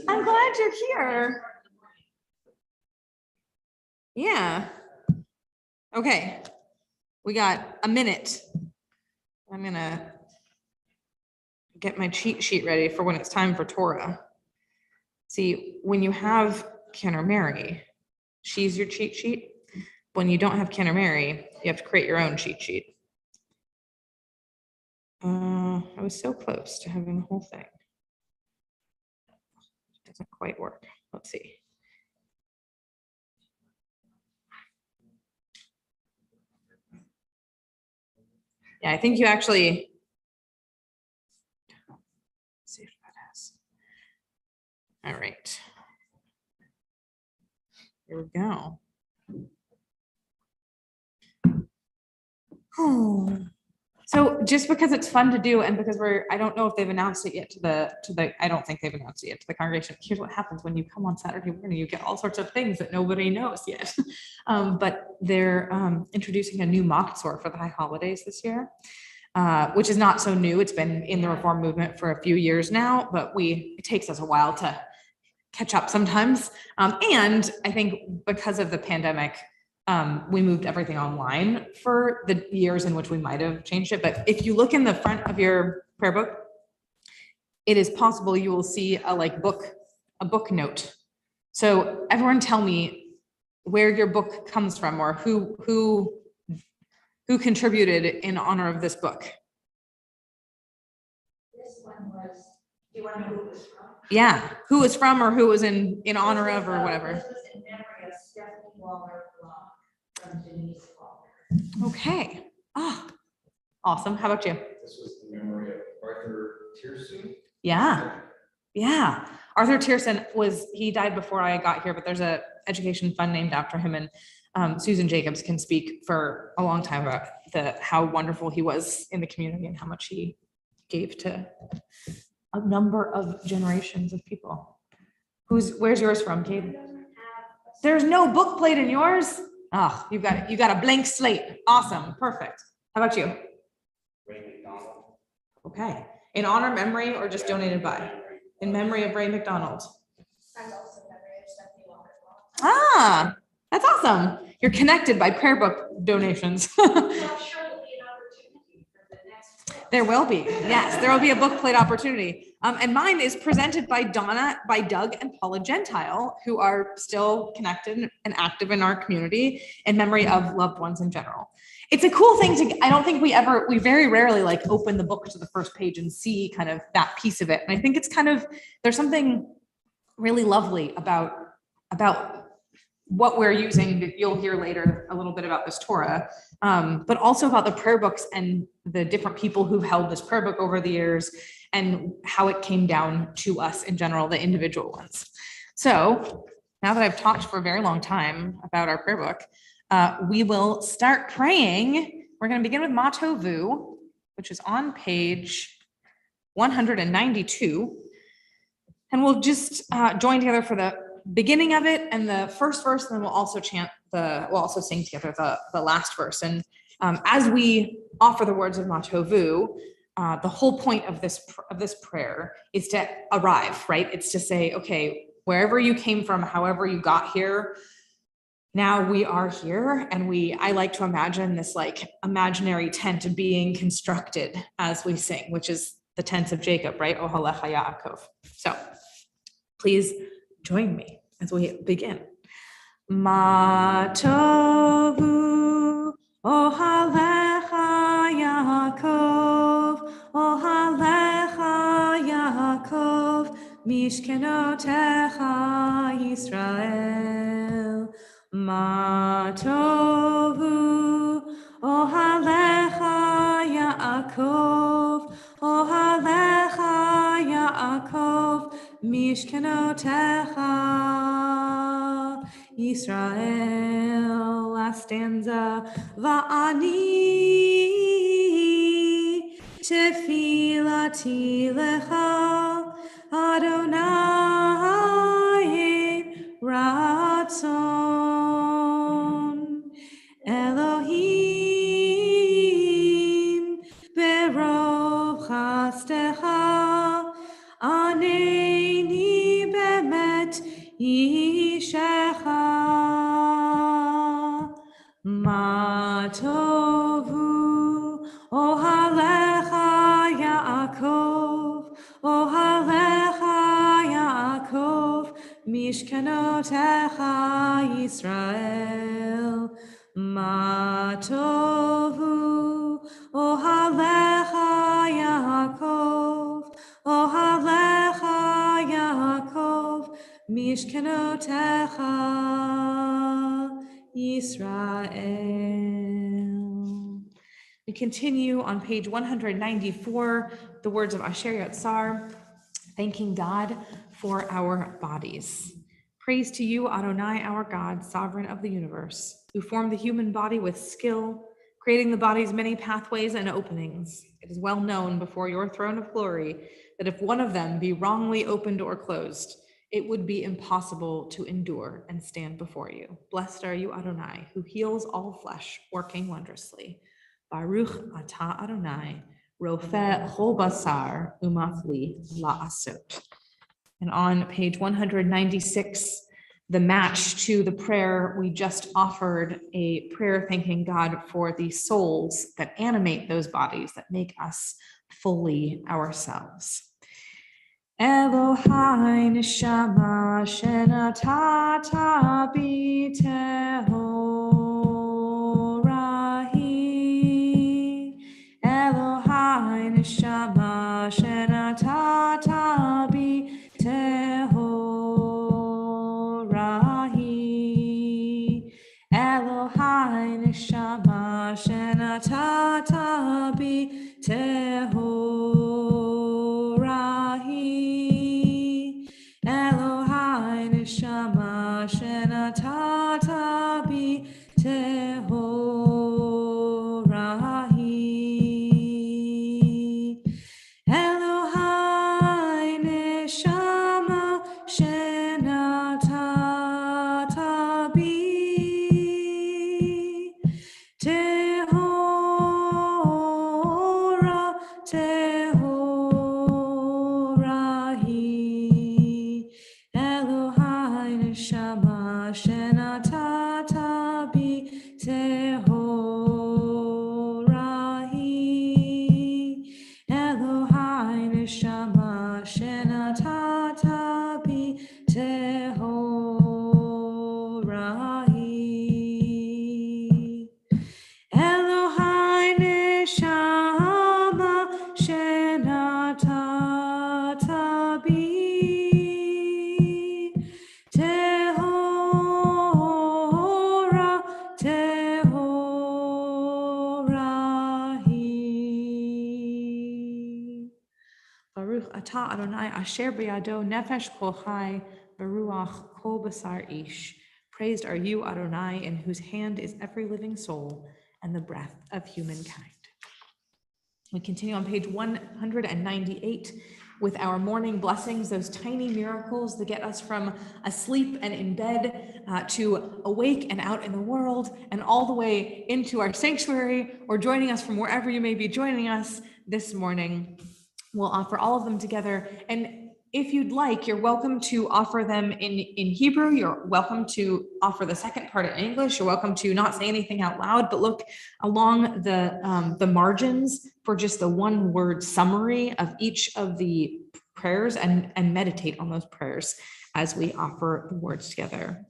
I'm glad you're here. Yeah. Okay. We got a minute. I'm gonna get my cheat sheet ready for when it's time for Torah. See, when you have Ken or Mary, she's your cheat sheet. When you don't have Ken or Mary, you have to create your own cheat sheet. I was so close to having the whole thing. It doesn't quite work. Let's see. Yeah, I think you actually. Let's see if that has. All right. Here we go. Oh. So just because it's fun to do and because I don't know if they've announced it yet to the, I don't think they've announced it yet to the congregation. Here's what happens when you come on Saturday morning, you get all sorts of things that nobody knows yet. But they're introducing a new mock Torah for the high holidays this year, which is not so new. It's been in the Reform movement for a few years now, but it takes us a while to catch up sometimes. And I think because of the pandemic, we moved everything online for the years in which we might have changed it. But if you look in the front of your prayer book, it is possible you will see a book note. So everyone tell me where your book comes from or who contributed in honor of this book. This one was, do you want to know who it was from? Yeah, who was from or who was in honor of or whatever. This was in memory of Stephanie Waller from Denise Waller. Okay. Oh, awesome. How about you? This was the memory of Arthur Tierson. Yeah. Yeah. Arthur Tierson he died before I got here, but there's a education fund named after him. And Susan Jacobs can speak for a long time about how wonderful he was in the community and how much he gave to a number of generations of people. Where's yours from, Kate? There's no book plate in yours? Oh, you got a blank slate. Awesome. Perfect. How about you? Ray McDonald. Okay. In honor, memory, or just donated by? In memory of Ray McDonald. And also memory of Stephanie Waller as well. Ah, that's awesome. You're connected by prayer book donations. I'm sure there'll be an opportunity for the next book. There will be. Yes, there will be a book plate opportunity. And mine is presented by Doug and Paula Gentile, who are still connected and active in our community in memory of loved ones in general. It's a cool thing I don't think we very rarely open the book to the first page and see kind of that piece of it. And I think it's there's something really lovely about what we're using that you'll hear later a little bit about this Torah, but also about the prayer books and the different people who've held this prayer book over the years and how it came down to us in general, the individual ones. So now that I've talked for a very long time about our prayer book, we will start praying. We're going to begin with Ma Tovu, which is on page 192. And we'll just join together for the beginning of it and the first verse, and then we'll also sing together the last verse. And as we offer the words of Ma Tovu, the whole point of this prayer is to arrive, right? It's to say, okay, wherever you came from, however you got here, now we are here. And I like to imagine this imaginary tent being constructed as we sing, which is the tents of Jacob, right? Ohalecha Yaakov. So please join me as we begin. Ma tovu ohalecha Yaakov, ohalecha Yaakov, mishkenotecha Yisrael. Ma tovu ohalecha Yaakov, ohalecha Yaakov, mishkenotecha Yisrael. Last stanza. Va'ani tefilati lecha Adonai ratzon Elohim berov chastecha aneni Mishkanotecha Yisrael, Ma tovu, Ohalecha Yaakov, Ohalecha Yaakov, Mishkanotecha Yisrael. We continue on page 194, the words of Asher Yatzar, thanking God for our bodies. Praise to you, Adonai, our God, sovereign of the universe, who formed the human body with skill, creating the body's many pathways and openings. It is well known before your throne of glory that if one of them be wrongly opened or closed, it would be impossible to endure and stand before you. Blessed are you, Adonai, who heals all flesh, working wondrously. Baruch atah Adonai, Rofeh chol basar umafli la'asot. And on page 196, the match to the prayer we just offered, a prayer thanking God for the souls that animate those bodies, that make us fully ourselves. Elohai neshama shenatata bi tehorahi. Elohai neshama shenatata bi tehorahi. Elohai neshama shenatata bi tehorahi. Elohai neshama shenatata bi tehorahi. Elohai neshama shenatata bi tehorahi. Elohai neshama shenatata bi tehorahi. Elohai neshama shenatata bi tehorahi. Elohai neshama shenatata bi tehorahi. Baruch atah Adonai asher b'yado nefesh kol chai v'ruach kol basar ish. Praised are you, Adonai, in whose hand is every living soul and the breath of humankind. We continue on page 198 with our morning blessings, those tiny miracles that get us from asleep and in bed to awake and out in the world and all the way into our sanctuary, or joining us from wherever you may be joining us this morning. We'll offer all of them together. And if you'd like, you're welcome to offer them in Hebrew. You're welcome to offer the second part in English. You're welcome to not say anything out loud, but look along the margins for just the one word summary of each of the prayers and meditate on those prayers as we offer the words together.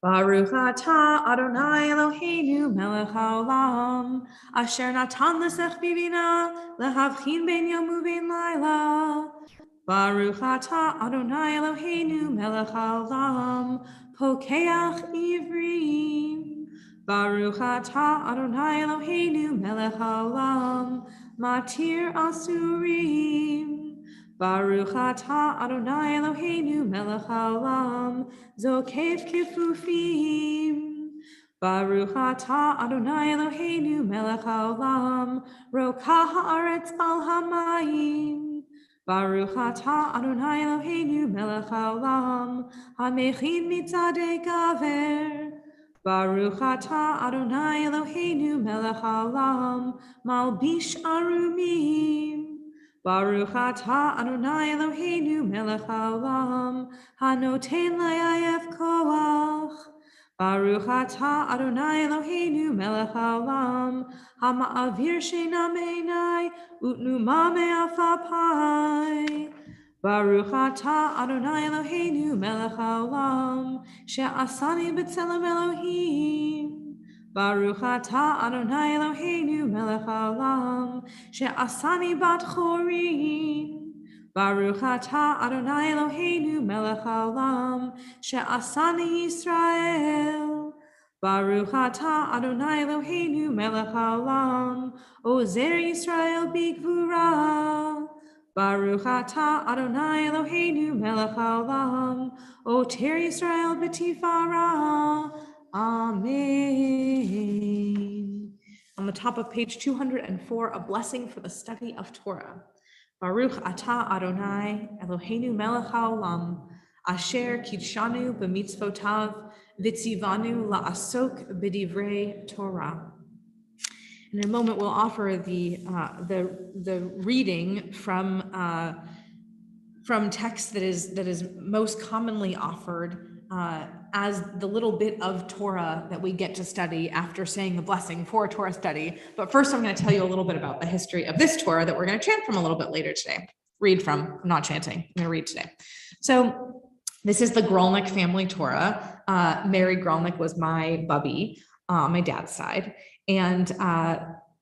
Baruch atah Adonai Eloheinu melech haolam, asher natan l'sech bivina, lehavchin ben yom u'ben laila. Baruch atah Adonai Eloheinu melech haolam, pokeach ivrim. Baruch atah Adonai Eloheinu melech haolam, matir asurim. Baruch atah Adonai Eloheinu melech haolam, zokef kefufim. Baruch atah Adonai Eloheinu melech haolam, rokah haaretz al hamayim. Baruch atah Adonai Eloheinu melech haolam, hamechin mitzadei gaver. Baruch atah Adonai Eloheinu melech haolam, malbish arumim. Baruch atah Adonai Eloheinu melech haolam, hanoten layayef koach. Baruch atah Adonai Eloheinu melech haolam, hama'avir sheina me'enai, utnuma me'afapai. Baruch atah Adonai Eloheinu melech haolam, she'asani b'tzelem Elohim. Baruch atah Adonai Eloheinu melech haolam, she'asani bat chorin. Baruch atah Adonai Eloheinu melech haolam, she'asani Yisrael. Baruch atah Adonai Eloheinu melech haolam, ozer Yisrael bigvura. Baruch atah Adonai Eloheinu melech haolam, oter Yisrael b'tifara. Amen. On the top of page 204, a blessing for the study of Torah. Baruch atah Adonai Eloheinu melech haolam, asher kidshanu b'mitzvotav v'tzivanu la'asok b'divrei Torah. In a moment, we'll offer the reading from text that is most commonly offered as the little bit of Torah that we get to study after saying the blessing for a Torah study. But first, I'm going to tell you a little bit about the history of this Torah that we're going to chant from a little bit later today. Read from, I'm not chanting, I'm going to read today. So this is the Grolnick family Torah. Mary Grolnick was my bubby on my dad's side. And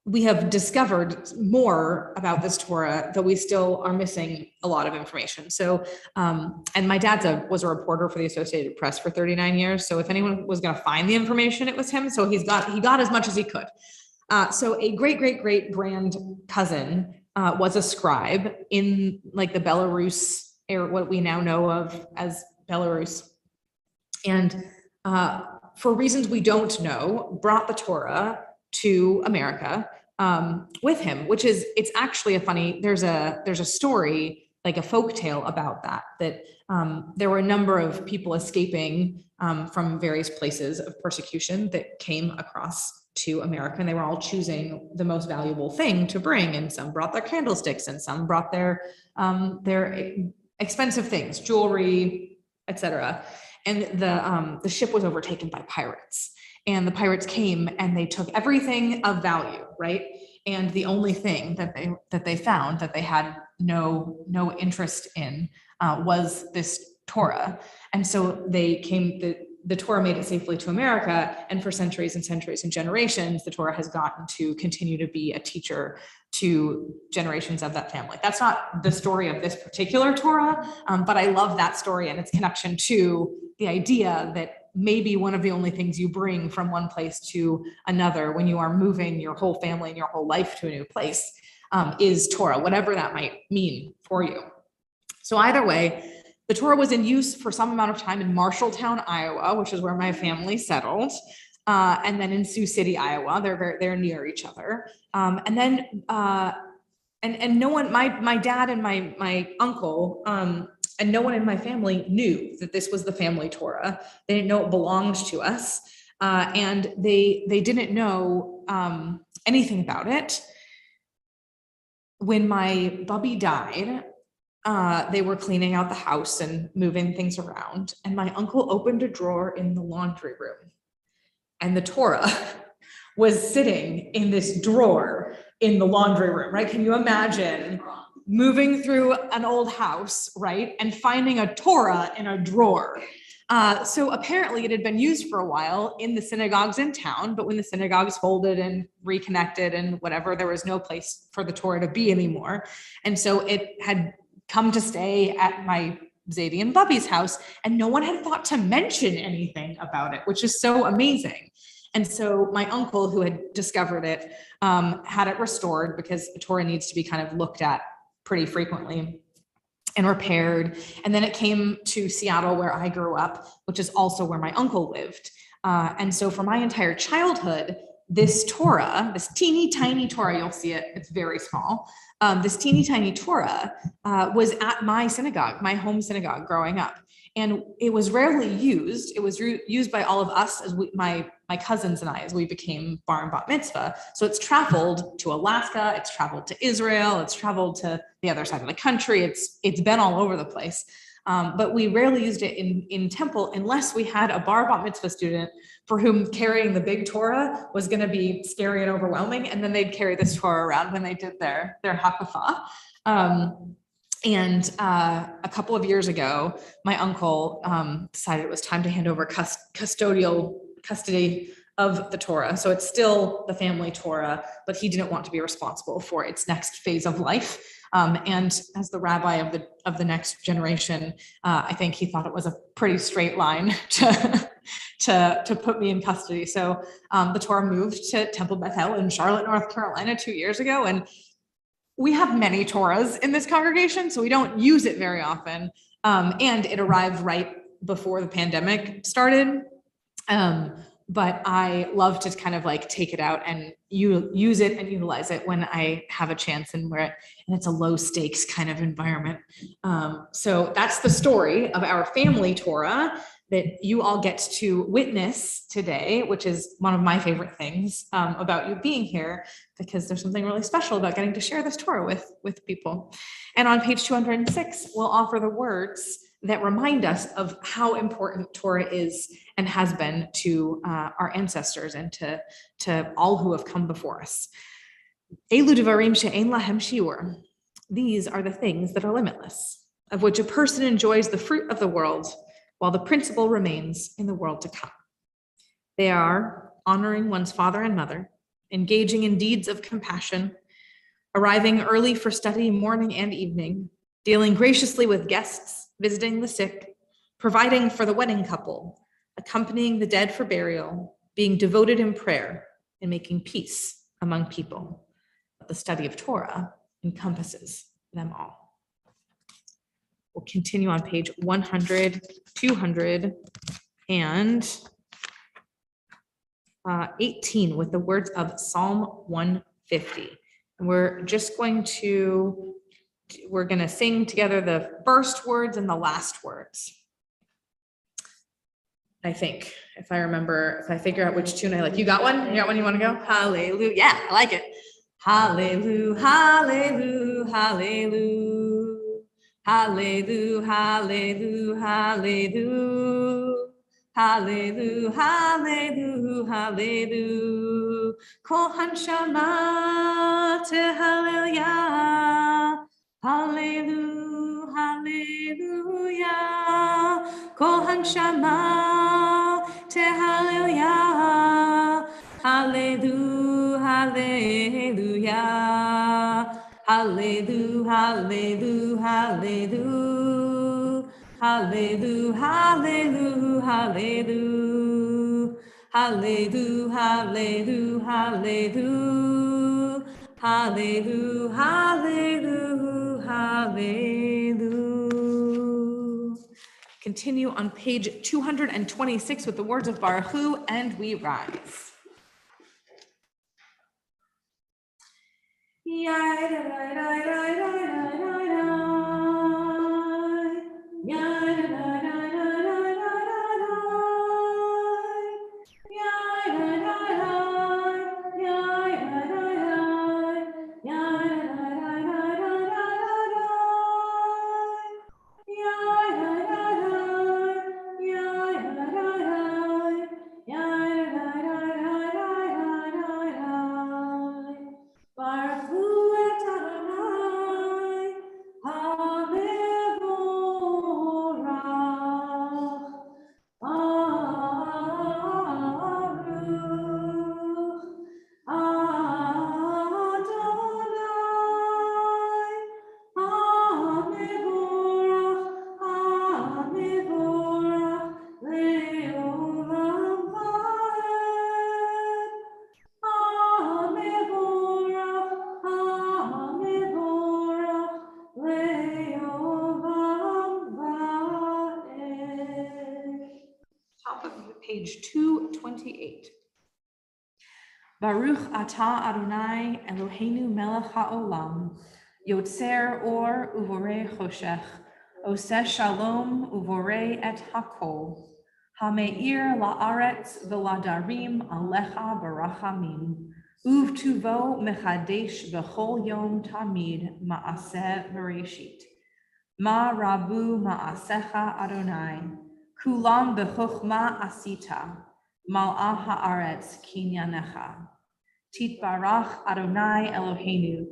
we have discovered more about this Torah, though we still are missing a lot of information. So, and my dad was a reporter for the Associated Press for 39 years. So if anyone was going to find the information, it was him. So he got as much as he could. So a great grand cousin was a scribe in like the Belarus, or what we now know of as Belarus. And for reasons we don't know, brought the Torah to America with him, it's actually there's a story, like a folk tale about that there were a number of people escaping from various places of persecution that came across to America, and they were all choosing the most valuable thing to bring, and some brought their candlesticks and some brought their expensive things, jewelry, etc. And the ship was overtaken by pirates. And the pirates came and they took everything of value, right? And the only thing that they found that they had no interest in was this Torah. And so they came, the Torah made it safely to America, and for centuries and centuries and generations, the Torah has gotten to continue to be a teacher to generations of that family. That's not the story of this particular Torah, but I love that story and its connection to the idea that maybe one of the only things you bring from one place to another when you are moving your whole family and your whole life to a new place is Torah, whatever that might mean for you. So either way, the Torah was in use for some amount of time in Marshalltown, Iowa, which is where my family settled, and then in Sioux City, Iowa. They're near each other, and then and no one, my dad and my uncle. And no one in my family knew that this was the family Torah. They didn't know it belonged to us. And they didn't know anything about it. When my bubby died, they were cleaning out the house and moving things around. And my uncle opened a drawer in the laundry room. And the Torah was sitting in this drawer in the laundry room, right? Can you imagine moving through an old house, right, and finding a Torah in a drawer? So apparently it had been used for a while in the synagogues in town, but when the synagogues folded and reconnected and whatever, there was no place for the Torah to be anymore. And so it had come to stay at my Zadie and Bubby's house, and no one had thought to mention anything about it, which is so amazing. And so my uncle, who had discovered it, had it restored, because the Torah needs to be kind of looked at pretty frequently and repaired. And then it came to Seattle, where I grew up, which is also where my uncle lived. And so for my entire childhood, this Torah, this teeny tiny Torah, you'll see it, it's very small. This teeny tiny Torah was at my synagogue, my home synagogue growing up. And it was rarely used. It was used by all of us, as my cousins and I, as we became bar and bat mitzvah. So it's traveled to Alaska, it's traveled to Israel, it's traveled to the other side of the country. It's been all over the place. But we rarely used it in temple unless we had a bar bat mitzvah student for whom carrying the big Torah was going to be scary and overwhelming. And then they'd carry this Torah around when they did their hakafah. And a couple of years ago, my uncle decided it was time to hand over custody of the Torah. So it's still the family Torah, but he didn't want to be responsible for its next phase of life. And as the rabbi of the next generation, I think he thought it was a pretty straight line to put me in custody. So the Torah moved to Temple Beth El in Charlotte, North Carolina 2 years ago. And we have many Torahs in this congregation, so we don't use it very often. And it arrived right before the pandemic started. But I love to kind of like take it out and use it and utilize it when I have a chance and it's a low stakes kind of environment. So that's the story of our family Torah that you all get to witness today, which is one of my favorite things about you being here, because there's something really special about getting to share this Torah with people. And on page 206, we'll offer the words that remind us of how important Torah is and has been to our ancestors and to all who have come before us. Elu devarim she'ein lahem shiur. These are the things that are limitless, of which a person enjoys the fruit of the world, while the principle remains in the world to come. They are honoring one's father and mother, engaging in deeds of compassion, arriving early for study morning and evening, dealing graciously with guests, visiting the sick, providing for the wedding couple, accompanying the dead for burial, being devoted in prayer, and making peace among people. The study of Torah encompasses them all. We'll continue on page 100, 200, and 18 with the words of Psalm 150. And we're going to sing together the first words and the last words. I think, if I figure out which tune I like. You got one? You got one you want to go? Hallelujah. Yeah, I like it. Hallelujah, hallelujah, hallelujah. Hallelujah, hallelujah, hallelujah. Hallelujah, hallelujah, hallelujah. Kol hanshama tehallelujah. Hallelujah, hallelujah. Kol hanshama tehallelujah. Hallelujah, hallelujah. Hallelujah, hallelujah, hallelujah. Hallelujah, hallelujah, hallelujah. Hallelujah, hallelujah, hallelujah. Hallelujah, hallelujah, hallelujah. Continue on page 226 with the words of Baruch Hu, and we rise. Page 228. Baruch atah Adonai Eloheinu melech haolam, yotzer or uvorei choshech, oseh shalom uvorei et hakol, hameir la'aretz v'ladarim alecha barachamim, uvtuvo mechadesh b'chol yom tamid ma'aseh v'reshit. Ma rabu ma'asecha Adonai, kulam b'chochma asita, mal'ah haaretz kinyanecha. Titbarach Adonai Eloheinu,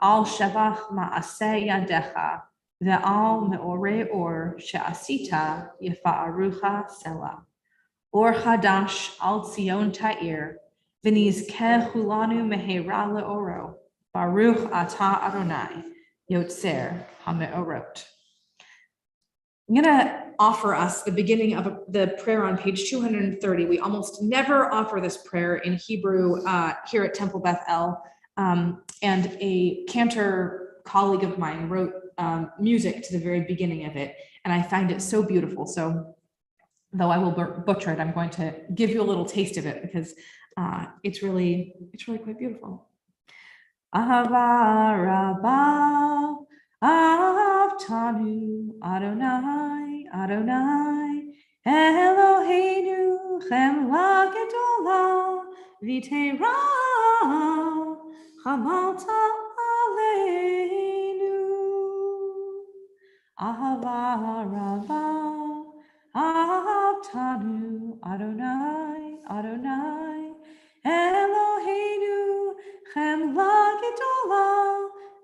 al shevach ma'aseh yadecha, Ve'al me'ore or she'asita yefa'arucha selah. Or Hadash al Tzion Ta'ir, V'nizkeh hulanu mehera le'oro, Baruch atah Adonai, Yotzer HaMe'orot. I'm gonna offer us the beginning of the prayer on page 230. We almost never offer this prayer in Hebrew here at Temple Beth El. And a cantor colleague of mine wrote music to the very beginning of it, and I find it so beautiful. So though I will butcher it, I'm going to give you a little taste of it because it's really quite beautiful. Ahava Rabba Avtanu Adonai Adonai Eloheinu Chemla Gedola V'Teira Chamalta Aleinu Ahava Rabba Avtanu Adonai Adonai Eloheinu Chemla Gedola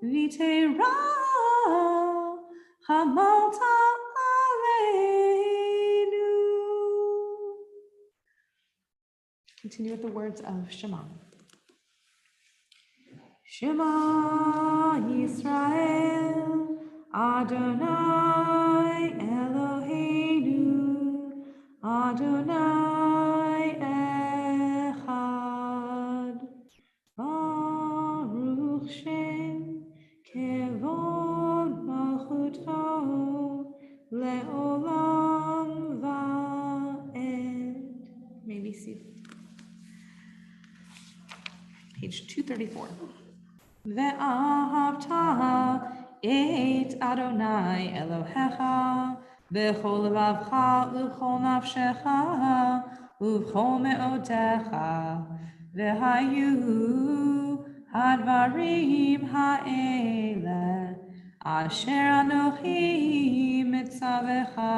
V'Teira Chamalta Aleinu. Continue with the words of Shema. Shema Yisrael Adonai Eloheinu Adonai Echad Baruch Shem Kevod Malchuto Le'olam Va'ed. Maybe see page 234. Ve'ahavta et Adonai Elohecha b'chol levavcha u'chol nafshecha u'chol me'otecha ve'hayu hadvarim ha'ele asher anochi mitzavecha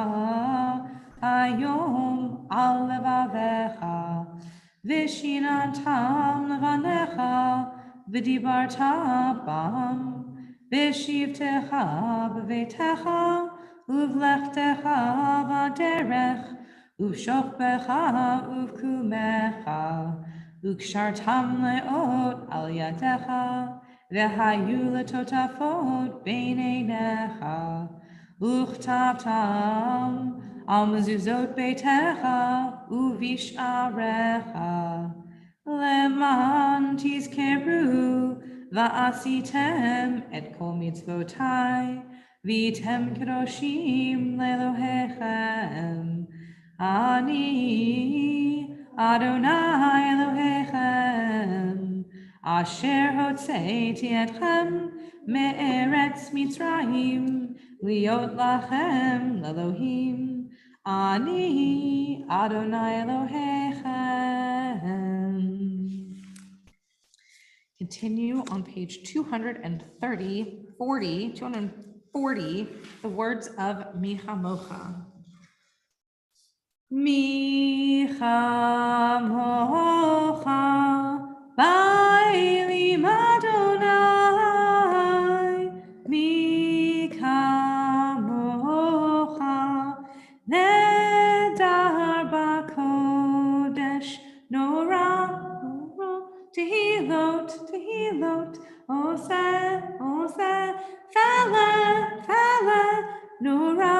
hayom al levavecha v'shinantam levanecha v'dibarta bam v'shivtecha b'veitecha uvlechtecha v'derech uv'shokbecha uv'kumecha ukshartam le'ot al yadecha v'hayu letotafot b'neinecha uchtavtam al mezuzot beitecha uv'isharecha Leman tizkeru va'asitem et kol mitzvotai v'item kedoshim le'elohechem ani Adonai Elohechem asher hotzeiti etchem me'eretz Mitzrayim liot lachem le'elohim ani Adonai Elohechem. Continue on page 240, the words of Micha Mocha. Micha Mocha, Bailim Adonai, Micha Mocha, Nedar Bakodesh, Nora, Tehilot, Oseh, Fele, Nora,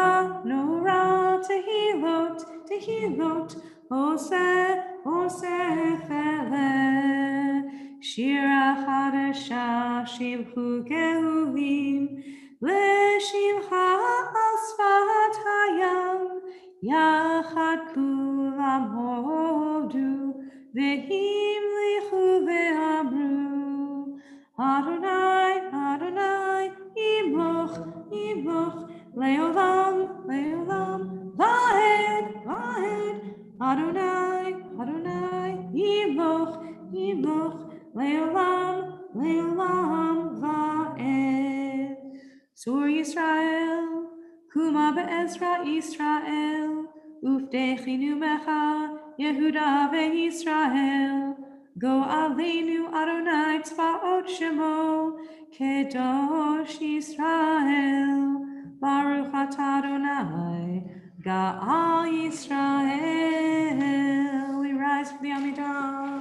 Tehilot, Oseh, Fele, Shira Chadasha, Shivchu Gehulim, Leshivcha Asfat Hayam, Yachad Kulam Hodu, Vehim lichu ve'amru, Adonai, Imloch, Leolam, Va'ed, Adonai, Imloch, Leolam, Va'ed. Sur Yisrael, Kuma be'ezra Yisrael, Ufdechinu mecha, Yehuda ve'Yisrael, Go Aleinu Adonai Tzvaot Shemo, Kedosh Yisrael, Baruch atah Adonai, Ga'al Yisrael. We rise for the Amidah.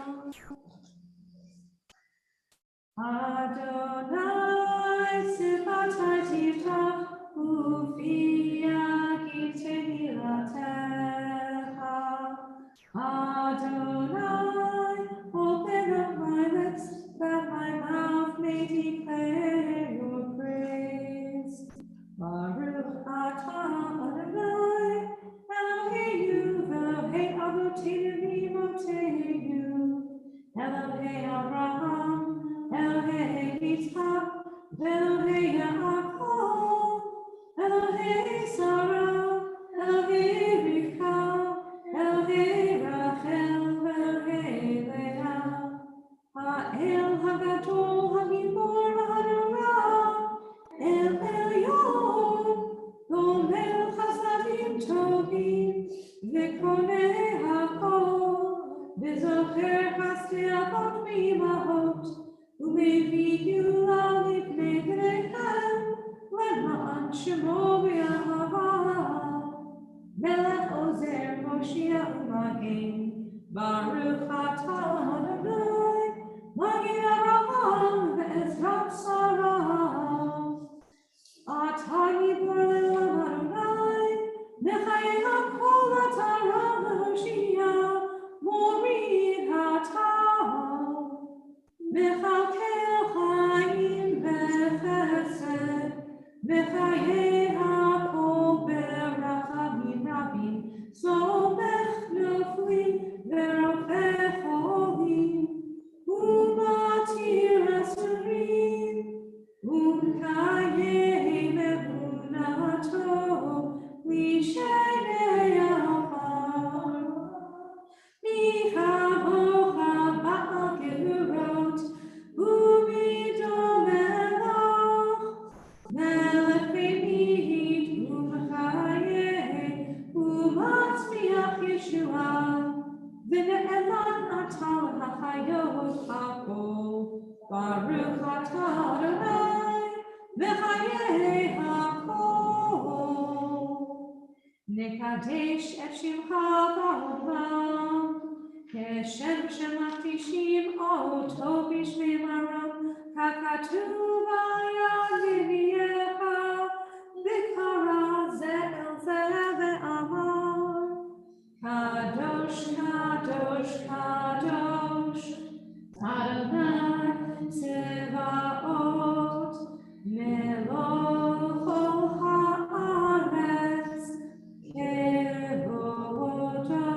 Adonai sifatai tiftach ufia kitehilatecha. Adonai, open up my lips that my mouth may declare your praise. Baruch atah Adonai, Eloheinu v'Elohei Avotenu v'Imotenu, Elohei Abraham, Elohei Yitzchak, Elohei Yaakov, Elohei Sarah, Elohei Rivka, Elohei Rachel, Elohei Leah, Ha'el Hagadol Hagibor Ha'Torah, El Elyon, Gomel Chasadim Tovim, V'konei Hakol, V'zocher Chasdei Avot V'imahot, U'mevi'u al Lifnei Gnechem, L'ma'an Shemo V'Yahava, Melech Ozer Moshiach U'Magen, Baruch atah Adonai, Magid Avraham V'Ezrat Sarah. Atah Gibor Le'olam Adonai, Mechayeh HaKol atah Rav L'Hoshia, Morid atah, Mechalkel Chaim B'Chesed, Mechayeh HaKol B'Rachamim Rabim, Somech Noflim V'Rofeh Cholim, U'matir Asurim, U'mkayeh Be'emunato L'shenei Afar. Michabocha Ba'al Gevurot, U'midol Melech B'mihit U'mchayeh, U'matzmiach Yeshua, V'ne'eman atah l'chayot hakol, Baruch atah Adonai, V'chayeh hakol. Nekadesh et shimcha ba'olam, Keshem shemakdishim oto b'shmei maram, Hakatuv al Nevi'echa, V'kara ze el ze ve'amar, Kadosh, Kadosh, Kadosh, Adonai Tzevaot, Melech ha'aretz, Kevodo,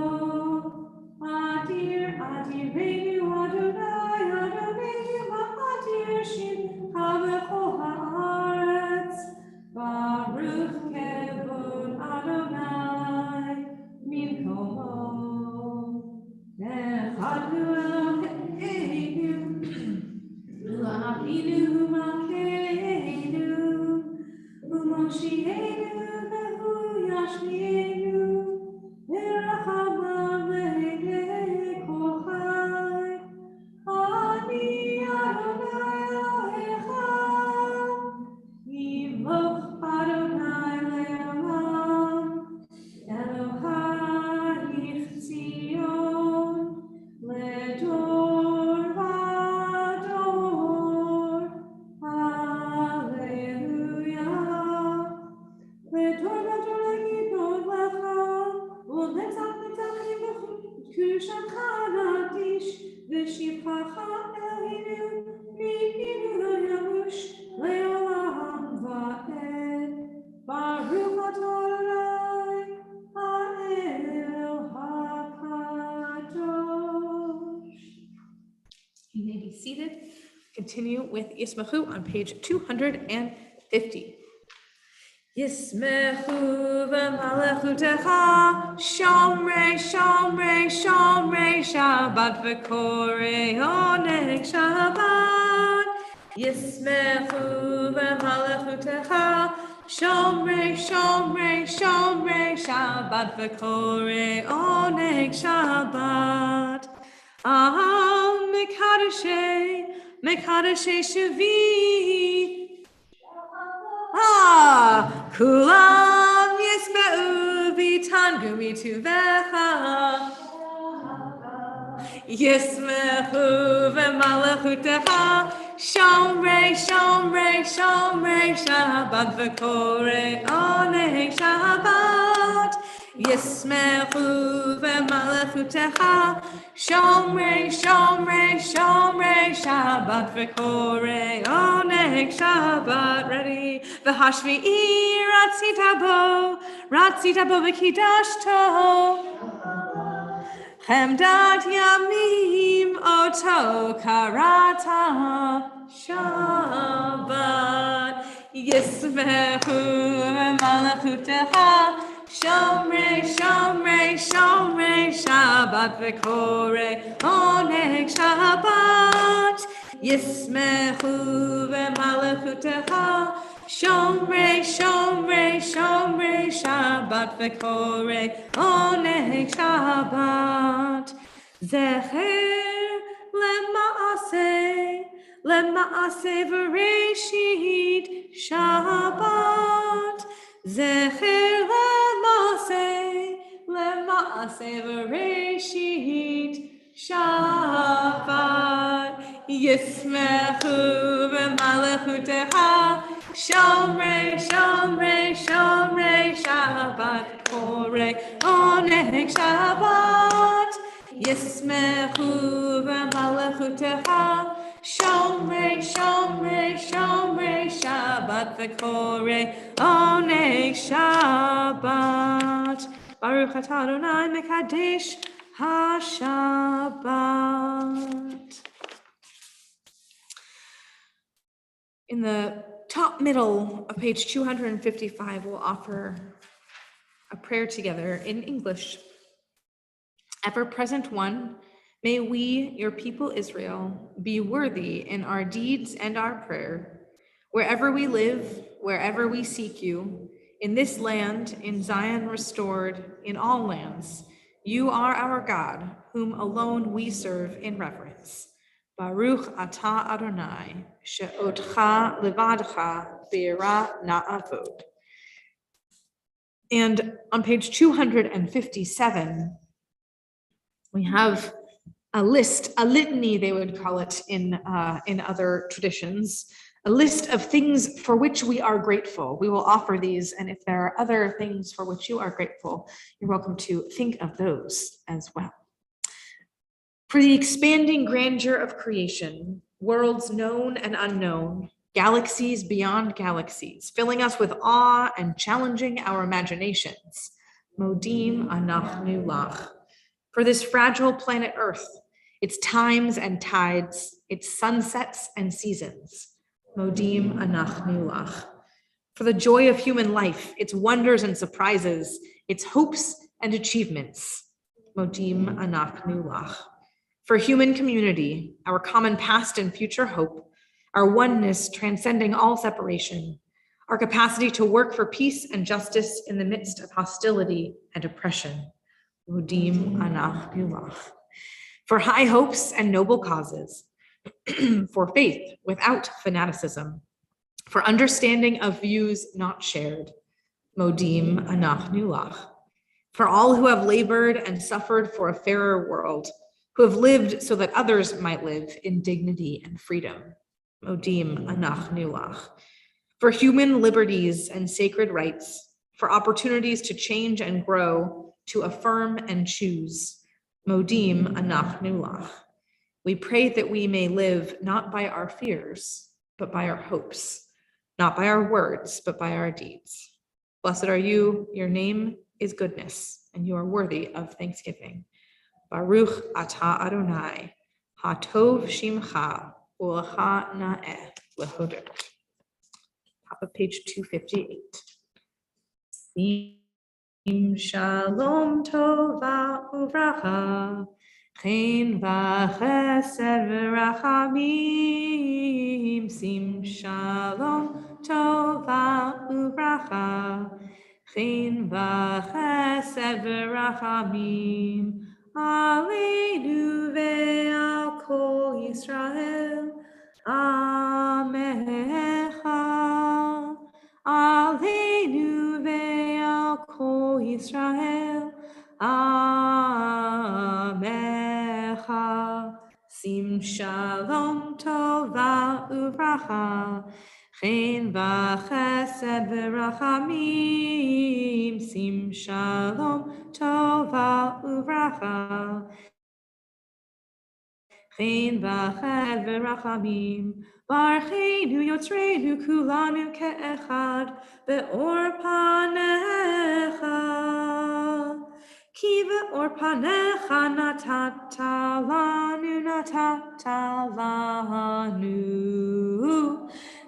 Adir, Adirenu Adonai, Adonai Ma'adir Shimcha b'chol ha'aretz, Baruch Kevod Adonai Mimkomo. Echadu Eloheinu, Eloheinu Malkeinu, U'moshienu v'hu yashmienu, V'rachamam le'nei kol chai. Ani Adonai Elohecha, Yimloch Adonai le'olam, Elohai Yichzion, Ledor vador. Hallelujah. Ledor vador legidor lecha, u'letzach letzachim v'kushamcha nadish, v'shivchacha Elohinu, v'yinu lo yamush, le'olam va'ed. Baruch atah Adonai, Ha'el HaKadosh. You may be seated. Continue with Yismachu on page 250. Yismechu v'malechutecha, Shomrei, Shomrei, Shomrei Shabbat v'korei oneg Shabbat. Yismechu v'malechutecha, Shomrei, Shomrei, Shomrei Shabbat v'korei oneg Shabbat. Mekadeshei, Mekadeshei Shavi, Kulam yisma'u v'tangu mituvecha. Yismechu v'malachutecha. Shomrei, shomrei, shomrei Shabbat v'korei onei Shabbat. Yismechu v'malachutecha. Shomrei, shomrei, shomrei Shabbat v'korei onei Shabbat. Ready? V'hashvi'i ratzita bo v'kidashto. Chemdat yamim oto karata Shabbat. Yismechu v'malachutecha. Shomrei, shomrei, shomrei Shabbat v'korei oneg Shabbat. Yismechu v'malachutecha. Shomrei, shomrei, shomrei Shabbat v'korei oneg Shabbat. Zecher lema'aseh v'reshit Shabbat. Zecher lema'aseh v'reshit Shabbat. Yismechu v'malachutecha. Shomrei, shomrei, shomrei Shabbat korei oneg Shabbat. Yismechu v'malachutecha. Shomrei, shomrei, shomrei Shabbat v'korei oneg Shabbat. Baruch atah Adonai mekadesh ha-Shabbat. In the top middle of page 255, we'll offer a prayer together in English. Ever-present one, may we, your people Israel, be worthy in our deeds and our prayer, wherever we live, wherever we seek you, in this land, in Zion restored, in all lands. You are our God, whom alone we serve in reverence. Baruch atah Adonai, she'otcha levadcha be'ira na'avod. And on page 257, we have a list, a litany, they would call it in other traditions, a list of things for which we are grateful. We will offer these, and if there are other things for which you are grateful, you're welcome to think of those as well. For the expanding grandeur of creation, worlds known and unknown, galaxies beyond galaxies, filling us with awe and challenging our imaginations. Modim anachnu lach. For this fragile planet Earth, its times and tides, its sunsets and seasons. Modim anachnu lach. For the joy of human life, its wonders and surprises, its hopes and achievements. Modim anachnu lach. For human community, our common past and future hope, our oneness transcending all separation, our capacity to work for peace and justice in the midst of hostility and oppression. Modim anachnu lach. For high hopes and noble causes, for faith without fanaticism, for understanding of views not shared. Modim anachnu lach. For all who have labored and suffered for a fairer world, who have lived so that others might live in dignity and freedom. Modim anachnu lach. For human liberties and sacred rights, for opportunities to change and grow, to affirm and choose. Modim anachnu lach. We pray that we may live not by our fears, but by our hopes, not by our words, but by our deeds. Blessed are you, your name is goodness, and you are worthy of thanksgiving. Baruch atah Adonai, hatov shimcha, u'lecha na'eh lehodot. Top of page 258. Sim shalom tova uvracha, chen v'chesed v'rachamim. Sim shalom tova uvracha, chen v'chesed v'rachamim. Aleinu ve'al kol Yisrael, Amecha, Yisrael Amecha. Sim shalom tova uvracha, chen v'chesed v'rachamim. Sim shalom tova uvracha, chen v'chesed v'rachamim. Barcheinu yotzreinu kulanu ke'echad be'or panecha. Ki ve'or panecha natata lanu.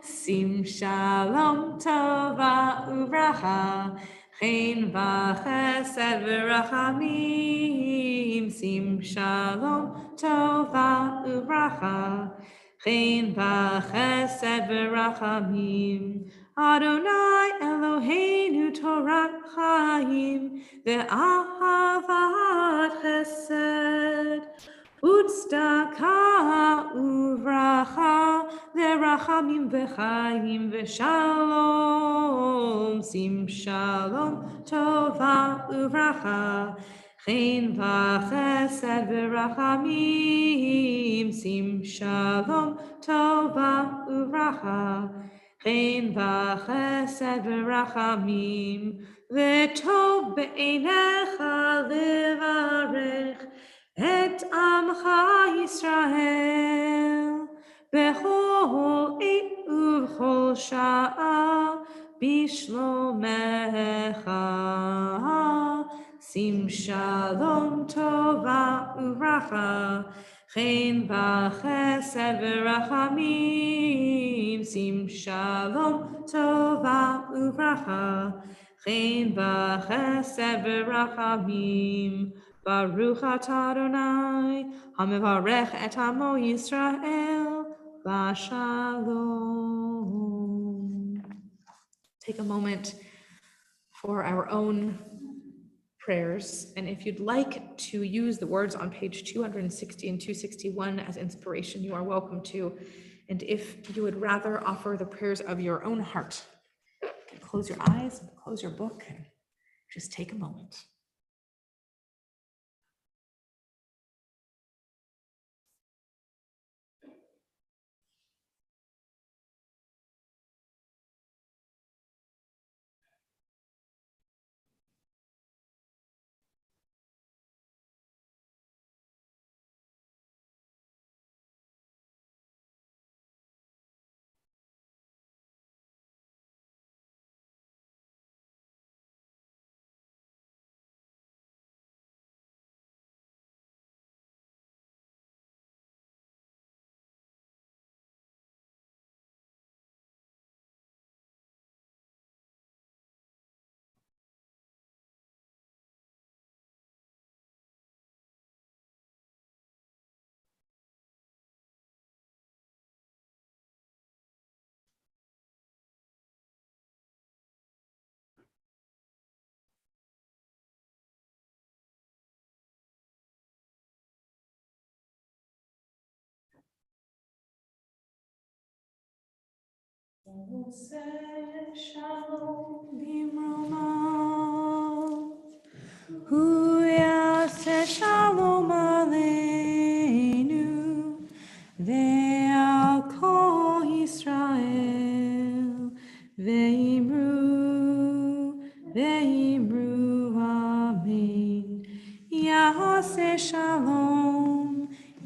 Sim shalom tova uvracha, chen v'chesed v'rachamim. Sim shalom tova uvracha, chen v'chesed v'rachamim. Adonai Eloheinu Torah Chaim ve'ahavat chesed u'tzedaka uvracha ve'rachamim ve'chaim ve'shalom. Sim shalom tova uvracha, chen v'chesed ve'rachamim. Sim shalom tova uvracha, chen v'chesed v'rachamim. V'tov be'einecha levarech et amcha Yisrael b'chol עת ובכל שעה בשלומך. שים שלום טובה וברכה, chen v'chesed v'rachamim. Sim shalom tova uvracha, chen v'chesed v'rachamim. Baruch atah Adonai hamevarech et amo Yisrael v'shalom. Take a moment for our own prayers, and if you'd like to use the words on page 260 and 261 as inspiration, you are welcome to. And if you would rather offer the prayers of your own heart, close your eyes, close your book, and just take a moment. Shalom b'mromav, hu yaseh shalom aleinu ve'al kol Yisrael ve'imru amen.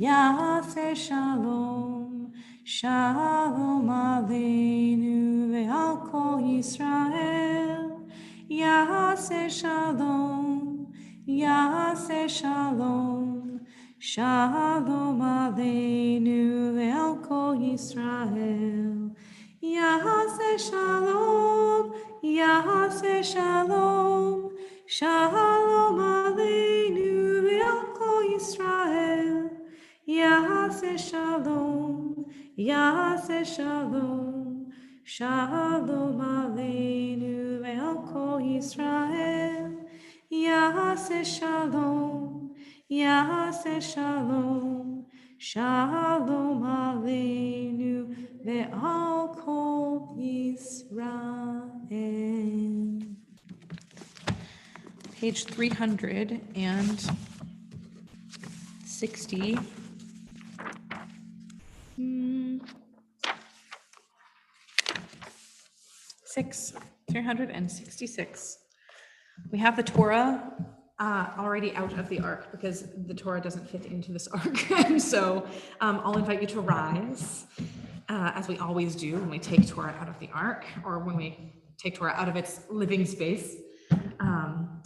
Yaseh shalom, shalom aleinu ve'al kol Yisrael. Yaseh shalom, shalom aleinu ve'al kol Yisrael. Yaseh shalom, shalom aleinu ve'al kol Yisrael. Yaseh shalom, shalom aleinu ve'al kol Yisrael. Yaseh shalom, shalom aleinu ve'al kol Yisrael. page 360. 366. We have the Torah already out of the ark because the Torah doesn't fit into this ark. And so I'll invite you to rise, as we always do when we take Torah out of the ark, or when we take Torah out of its living space.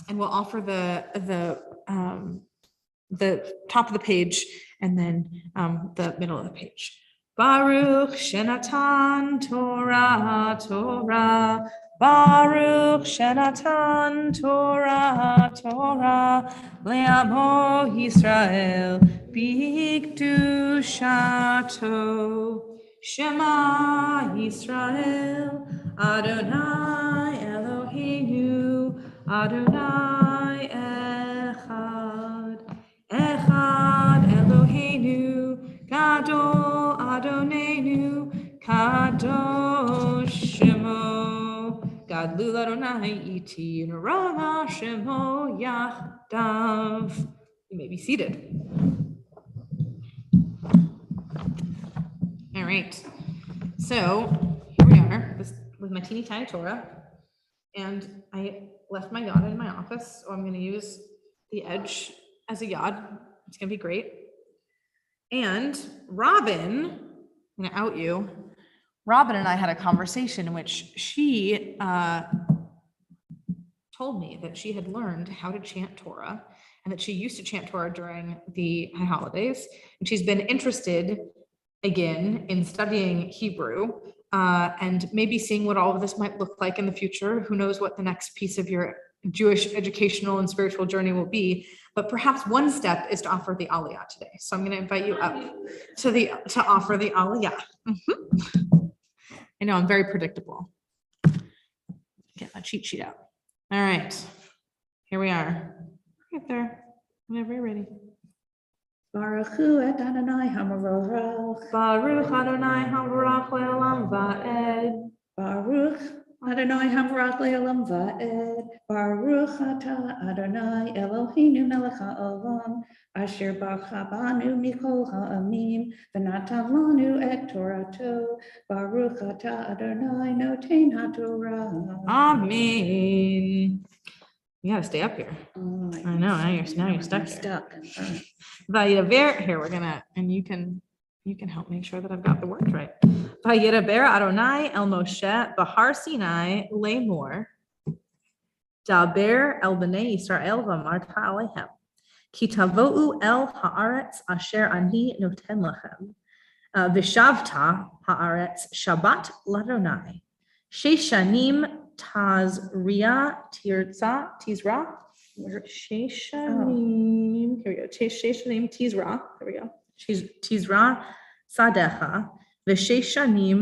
And we'll offer the top of the page and then the middle of the page. Baruch Shenatan Torah Torah. Baruch Shenatan Torah Torah Le'amo Yisrael B'Kedushato. Shema Yisrael Adonai Eloheinu Adonai Echad. Echad Eloheinu Gadol Adonenu Kadosh Shemo Gadlu Adonai Iti Rama Shemo Yachdav. You may be seated. All right. So here we are with my teeny tiny Torah, and I left my yad in my office, so I'm going to use the edge as a yad. It's going to be great. And Robin, I'm going to out you. Robin and I had a conversation in which she told me that she had learned how to chant Torah, and that she used to chant Torah during the high holidays. And she's been interested again in studying Hebrew, and maybe seeing what all of this might look like in the future. Who knows what the next piece of your Jewish educational and spiritual journey will be, but perhaps one step is to offer the Aliyah today. So I'm going to invite you up to offer the Aliyah. I know I'm very predictable. Get my cheat sheet out. All right, here we are. Right there, whenever you're ready. Baruch Hu Adonai Hamarorach. Baruch Adonai Havarach Le'olam Va'ed. Baruch Adonai Hamarach Le'olam Va'ed. Baruch Atah Adonai Eloheinu Melech HaOlam. Asher Bacha Banu Mikol Ha'amim. V'natan Lanu Et Torato. Baruch Atah Adonai Noten HaTorah. Amen. You gotta stay up here. Oh, I know, now you're stuck I'm here. stuck. Vayidaber, here we're gonna, and you can help make sure that I've got the words right. Vayidaber Adonai El Moshe Bahar Sinai Lemor Daber El Bnei Yisrael V'amarta Alehem Ki Tavo'u El Haaretz Asher Ani Noten Lachem V'shavta Haaretz Shabbat L'Adonai Sheishanim Tazria Tizra. Sheishanim. Here we go. Sheishanim Tizra. There we go. Tizra Sadecha. V'sheishanim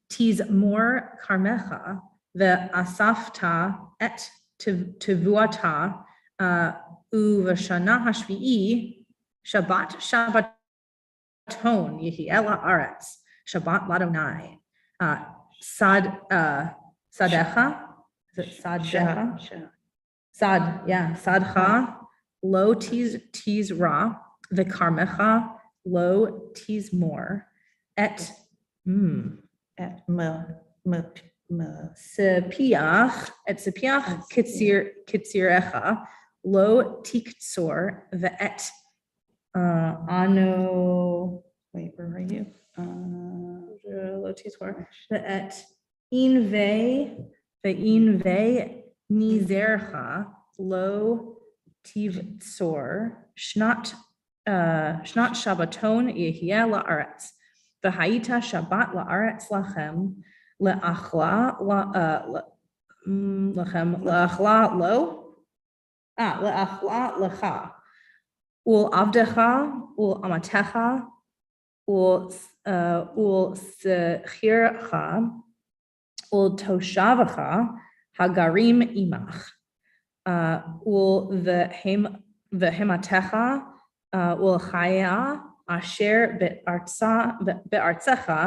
Tizmor Karmecha. V'asafta et Tevuata. Uvashana Hashvi'i. Shabbat Shabbaton Yehiel Haaretz. Shabbat L'Adonai. Sadecha. Is it Sadecha? Sadcha, lo tizra, the karmecha, lo tizmor, et sepiach, kitzirecha, lo tiktsor, the et ano, wait, where are you? Lo tizmor, the et inve, the inve, Nizercha lo tivtsor shnat Shabbaton yehiel la'aretz v'hayita Shabbat la'aretz lachem le'achla lecha ul avdecha ul amatecha ul sechircha ul toshavacha Hagarim imach, ul v'hematecha, ul chaya asher be'artzecha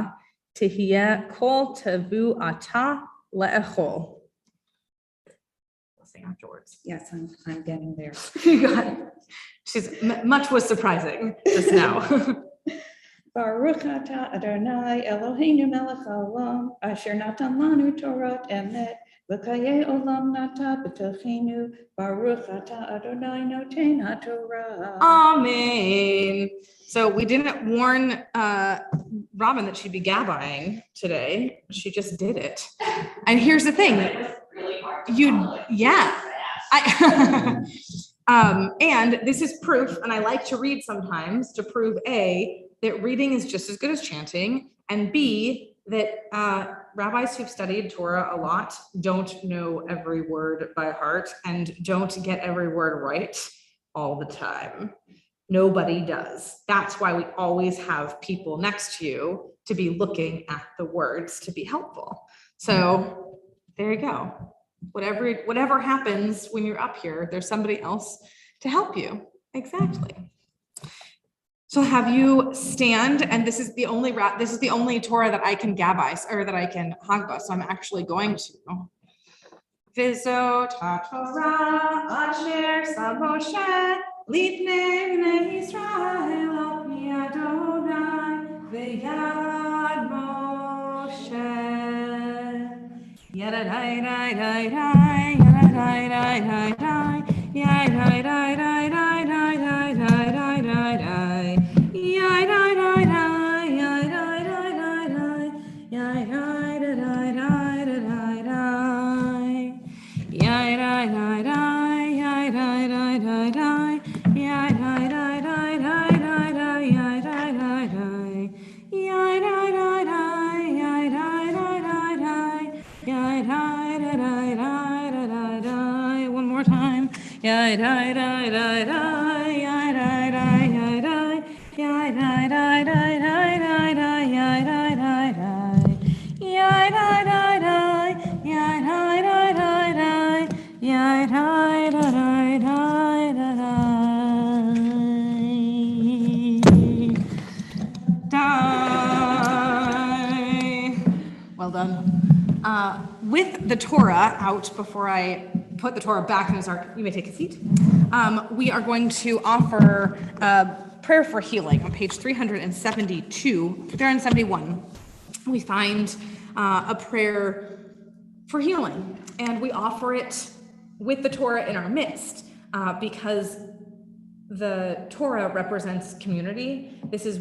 tehiyeh kol tevu ata le'echol. something afterwards. Yes, I'm getting there. You got it. Much was surprising just now. Baruch atah Adonai Eloheinu melech haolam, asher natan lanu Torah emet, v'kayei olam nata b'tochenu, Baruch atah Adonai noten haTorah. Amen. So we didn't warn Robin that she'd be gabbying today. She just did it. And here's the thing. And this is proof, and I like to read sometimes to prove A, that reading is just as good as chanting, and B, that rabbis who've studied Torah a lot don't know every word by heart and don't get every word right all the time. Nobody does. That's why we always have people next to you to be looking at the words to be helpful. So there you go. Whatever happens when you're up here, there's somebody else to help you. Exactly. So have you stand, and this is the only Torah that I can gabbis, or that I can hagba. So I'm actually going to. Vizot HaTorah asher sam Moshe lifnei bnei Yisrael al pi Adonai v'yad Moshe. Yadadai-dai-dai-dai, yadadai-dai-dai-dai, yadadai-dai-dai-dai-dai-dai-dai-dai, yadadai-dai-dai, yadadai-dai-dai-dai, yadadai-dai-dai-dai-dai, yadadai-dai-dai, yadadai-dai-dai-dai, yadadai-dai-dai-dai-dai-dai-dai-dai-dai-dai-dai-dai-dai-dai-dai-dai-dai. One more time. Yadadai-dai-dai-dai, yadadai-dai-dai-dai, yadadai-dai-dai-dai-dai-dai, yadadai-dai, yadadai-dai-dai-dai, yadadai-dai-dai-dai. Well done. With the Torah out, before I put the Torah back in its ark, you may take a seat. We are going to offer a prayer for healing on page 371. We find a prayer for healing, and we offer it with the Torah in our midst because the Torah represents community. This is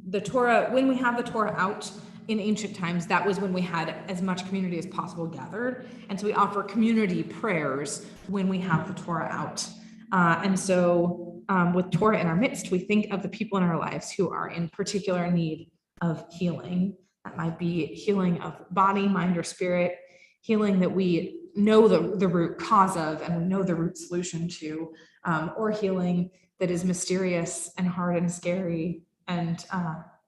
the Torah. When we have the Torah out in ancient times, that was when we had as much community as possible gathered. And so we offer community prayers when we have the Torah out. And so with Torah in our midst, we think of the people in our lives who are in particular need of healing. That might be healing of body, mind, or spirit, healing that we know the root cause of and we know the root solution to, or healing that is mysterious and hard and scary and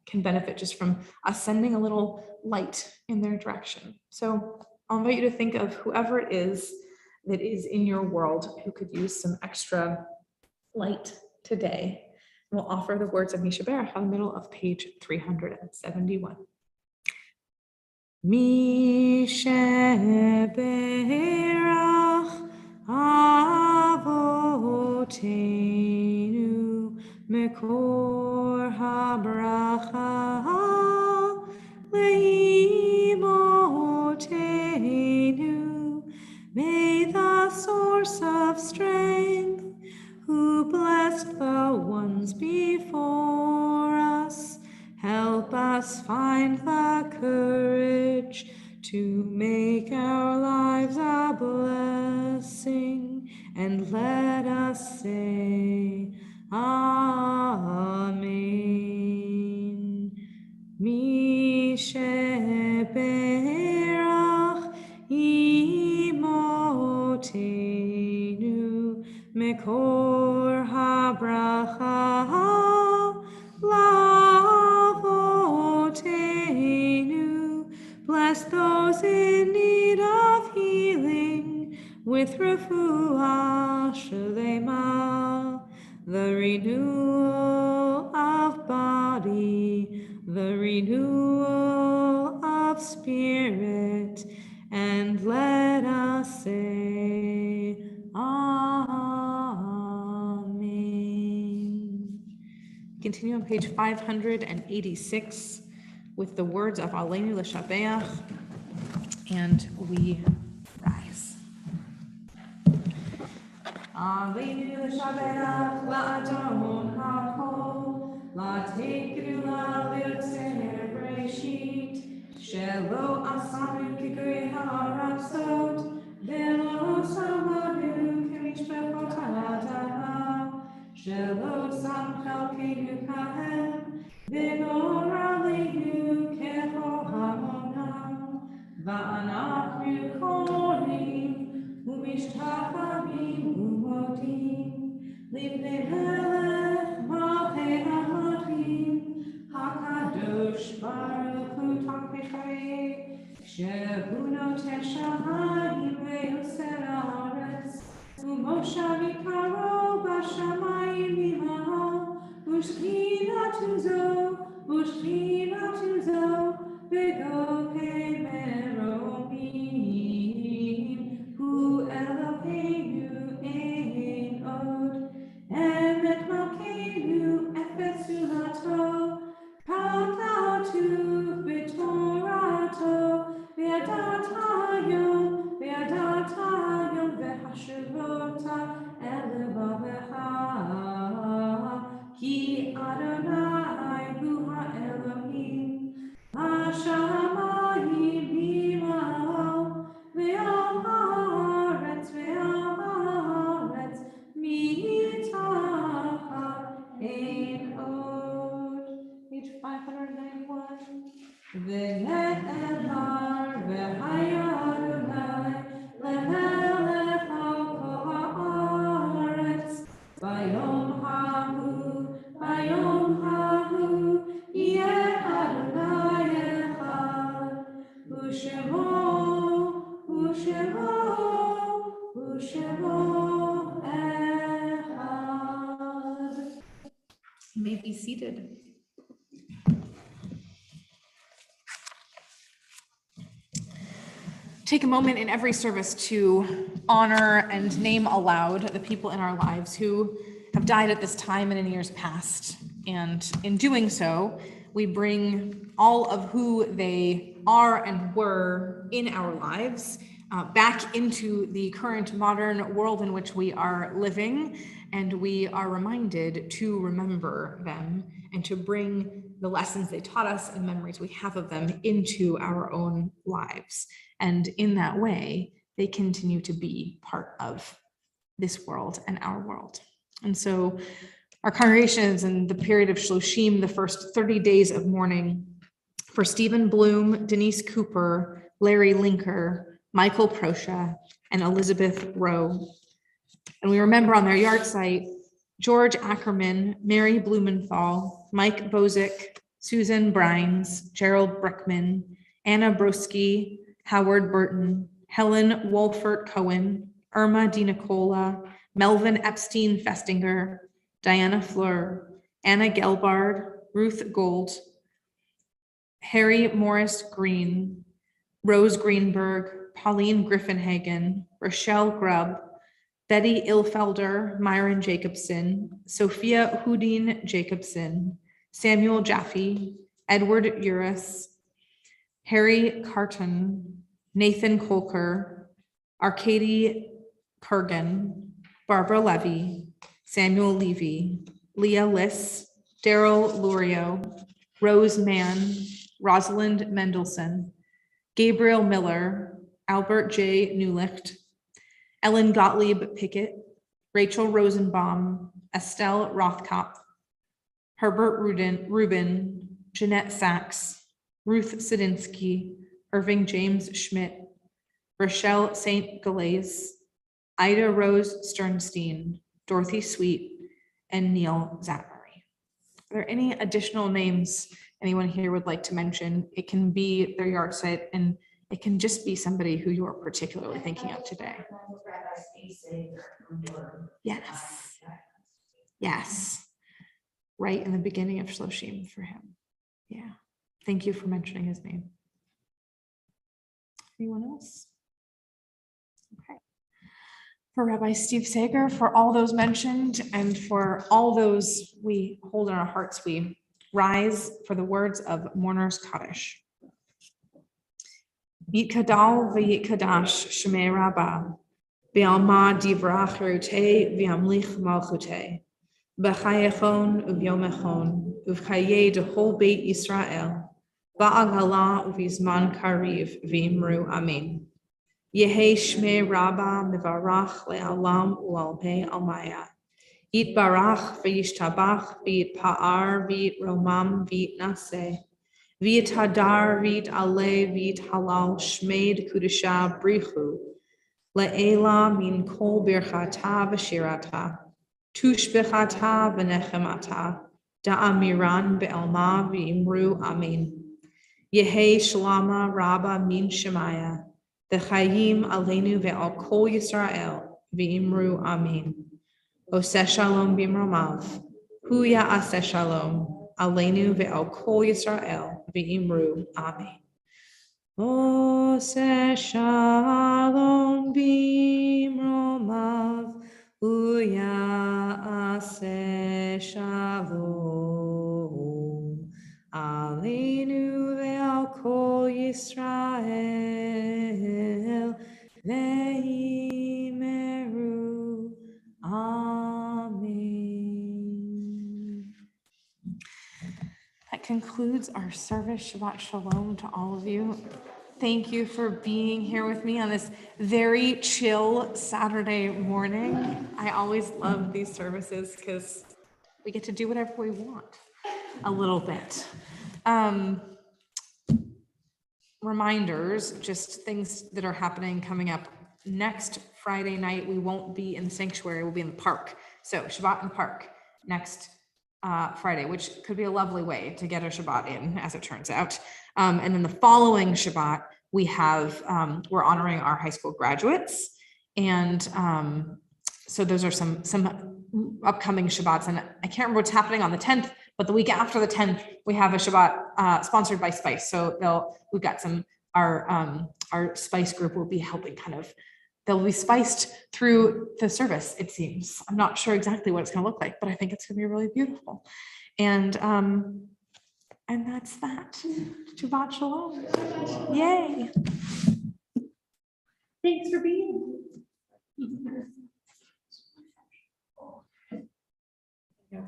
can benefit just from us sending a little light in their direction. So I'll invite you to think of whoever it is that is in your world who could use some extra light today. And we'll offer the words of Mishaberach on the middle of page 371. Mishaberach Avotenu Mekor habracha leimotenu. May the source of strength, who blessed the ones before us, help us find the courage to make our lives a blessing, and let us say Amen. Mishaberach imotenu mekor habracha lavotenu. Bless those in need of healing with refuah shlema, the renewal of body, the renewal of spirit, and let us say Continue on page 586 with the words of Aleinu L'Shabeach, and we rise. Aleinu L'Shabeach La'adon HaKol La'tekru La'litzeh Bereshit Shelo Asanu K'grei Ha'arasot Velo Samanu K'mishpachot HaTahah Shelo Sam Chalkeinu Kahem V'nor Aleinu Kecho Hamonam Va'anachnu Kolim U'mishtachavim U'modim Livnei Melech Malchei HaMelachim HaKadosh Baruch Hu Takmechayei Shehu Noteh Shamayim Ve'yoser Haaretz U'moshav Yikaro B'Shamayim Imahal U'shchina Tuzo V'gokei Meromim Hu Eloheinu Ein Od Emet Malkeinu Efes Ulato Katatu V'Torato V'adat Hayom V'hashuvota Elevavecha Ki Adonai Hu HaElohim HaShamayim Bima'al Ve'al haaretz Mitachat Ein Od. Page 591. Ve'ne'emar ve'haya Adonai lemelech al kol haaretz Bayom hahu yeh Adonai echad U'shemo echad. You may be seated. Take a moment in every service to honor and name aloud the people in our lives who have died at this time and in years past. And in doing so, we bring all of who they are and were in our lives back into the current modern world in which we are living. And we are reminded to remember them and to bring the lessons they taught us and memories we have of them into our own lives. And in that way, they continue to be part of this world and our world. And so our congregation is in the period of Shloshim, the first 30 days of mourning for Stephen Bloom, Denise Cooper, Larry Linker, Michael Prosha, and Elizabeth Rowe. And we remember on their yard site, George Ackerman, Mary Blumenthal, Mike Bozick, Susan Brines, Gerald Bruckman, Anna Broski, Howard Burton, Helen Wolfert Cohen, Irma DiNicola, Melvin Epstein Festinger, Diana Fleur, Anna Gelbard, Ruth Gold, Harry Morris Green, Rose Greenberg, Pauline Griffinhagen, Rochelle Grubb, Betty Ilfelder, Myron Jacobson, Sophia Houdin Jacobson, Samuel Jaffe, Edward Uris, Harry Carton, Nathan Kolker, Arkady Kurgan, Barbara Levy, Samuel Levy, Leah Liss, Daryl Lurio, Rose Mann, Rosalind Mendelson, Gabriel Miller, Albert J. Newlicht, Ellen Gottlieb Pickett, Rachel Rosenbaum, Estelle Rothkopf, Herbert Rubin, Jeanette Sachs, Ruth Sadinsky, Irving James Schmidt, Rochelle St. Galais, Ida Rose Sternstein, Dorothy Sweet, and Neil Zatmary. Are there any additional names anyone here would like to mention? It can be their yard site, and it can just be somebody who you are particularly thinking of today. Yes. Yes. Right in the beginning of Shloshim for him. Yeah. Thank you for mentioning his name. Anyone else? Okay. for Rabbi Steve Sager, for all those mentioned, and for all those we hold in our hearts. We rise for the words of Mourner's Kaddish. Yitkadal v'yitkadash shemei Rabbah, v'alma divrach rutei v'amlich malchutei, b'chayechon uvyomechon, uv'chayei dehol beit Yisrael, ba'agala uv'izman kariv v'imru amen. Yehi shmei Rabbah mivarach le'alam u'alpei almaya. Yitbarach v'yishtabach v'yitpa'ar v'yitromam v'yitnaseh. V'yit hadar v'yit ale v'yit halal shmeid kudusha brichu le'ela min kol birchata v'shirata tushbechata v'nechemata da'amiran be'alma v'imru amen. Yehi shalama rabba min shemaya v'chayim aleinu ve'al kol Yisrael v'imru amen. Oseh shalom b'imromav hu ya'aseh shalom Aleinu ve'al kol Yisrael v'imru amen. Oseh shalom b'imromav u'ya'aseh shalom. Aleinu ve'al kol Yisrael v'imru amen. That concludes our service. Shabbat Shalom to all of you. Thank you for being here with me on this very chill Saturday morning. I always love these services because we get to do whatever we want a little bit. Reminders, just things that are happening coming up. Next Friday night, we won't be in the sanctuary, we'll be in the park. So Shabbat in the park next Friday, which could be a lovely way to get a Shabbat in, as it turns out. And then the following Shabbat, we have, we're honoring our high school graduates. And so those are some upcoming Shabbats. And I can't remember what's happening on the 10th, but the week after the 10th, we have a Shabbat sponsored by Spice. So we've got our Spice group will be helping they'll be spiced through the service, it seems. I'm not sure exactly what it's going to look like, but I think it's going to be really beautiful. And that's that. Shabbat Shalom. Yay. Thanks for being here.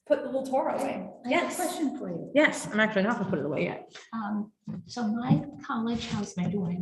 Put the little Torah away. I have a question for you. Yes, I'm actually not going to put it away yet. So my college house, my dorm,